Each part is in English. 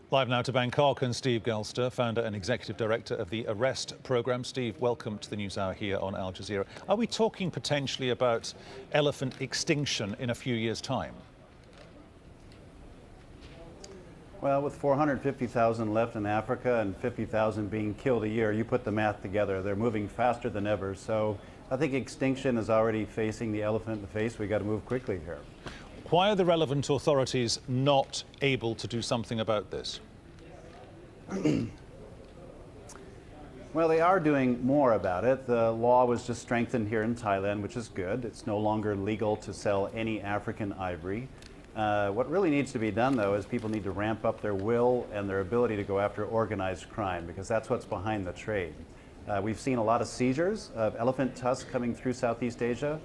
Live now to Bangkok, and Steve Galster, founder and executive director of the Arrest program. Steve, welcome to the News Hour here on Al Jazeera. Are we talking potentially about elephant extinction in a few years' time? Well, with 450,000 left in Africa and 50,000 being killed a year, you put the math together. They're moving faster than ever. So I think extinction is already facing the elephant in the face. We got to move quickly here. Why are the relevant authorities not able to do something about this? Well, they are doing more about it. The law was just strengthened here in Thailand, which is good. It's no longer legal to sell any African ivory. What really needs to be done, though, is people need to ramp up their will and their ability to go after organized crime, because that's what's behind the trade. We've seen a lot of seizures of elephant tusks coming through Southeast Asia.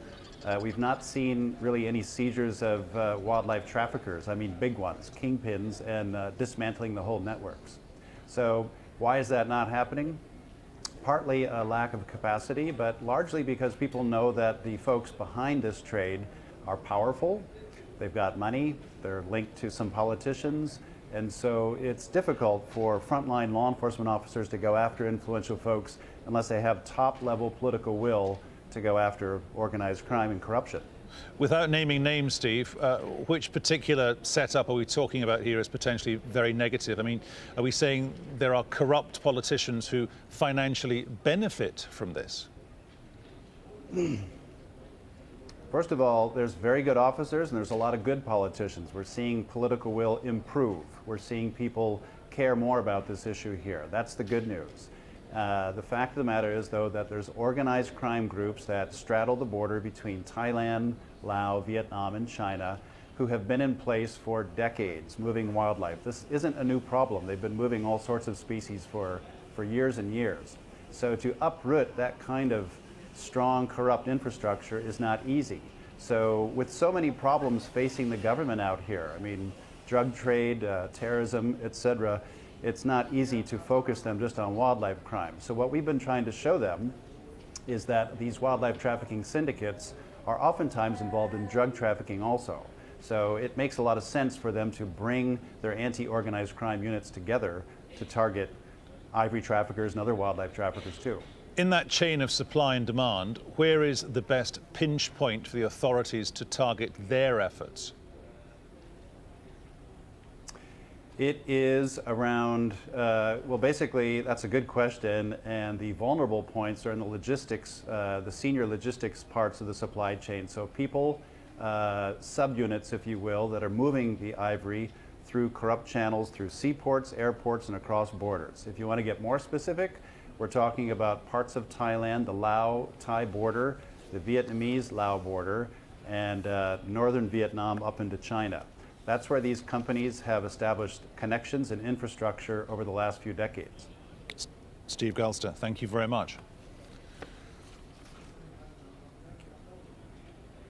We've not seen really any seizures of wildlife traffickers, I mean big ones, kingpins, and dismantling the whole networks. So why is that not happening? Partly a lack of capacity, but largely because people know that the folks behind this trade are powerful, they've got money, they're linked to some politicians, and so it's difficult for frontline law enforcement officers to go after influential folks unless they have top-level political will to go after organized crime and corruption. Without naming names, Steve, which particular setup are we talking about here as potentially very negative? I mean, are we saying there are corrupt politicians who financially benefit from this? First of all, there's very good officers and there's a lot of good politicians. We're seeing political will improve. We're seeing people care more about this issue here. That's the good news. The fact of the matter is, though, that there's organized crime groups that straddle the border between Thailand, Laos, Vietnam, and China, who have been in place for decades, moving wildlife. This isn't a new problem. They've been moving all sorts of species for years and years. So to uproot that kind of strong, corrupt infrastructure is not easy. So with so many problems facing the government out here, I mean, drug trade, terrorism, etc., it's not easy to focus them just on wildlife crime. So what we've been trying to show them is that these wildlife trafficking syndicates are oftentimes involved in drug trafficking also. So it makes a lot of sense for them to bring their anti-organized crime units together to target ivory traffickers and other wildlife traffickers too. In that chain of supply and demand, where is the best pinch point for the authorities to target their efforts? It is around, well, basically, that's a good question, and the vulnerable points are in the logistics, the senior logistics parts of the supply chain. So people, subunits, if you will, that are moving the ivory through corrupt channels, through seaports, airports, and across borders. If you want to get more specific, we're talking about parts of Thailand, the Lao-Thai border, the Vietnamese-Lao border, and northern Vietnam up into China. That's where these companies have established connections and infrastructure over the last few decades. Steve Galster, thank you very much.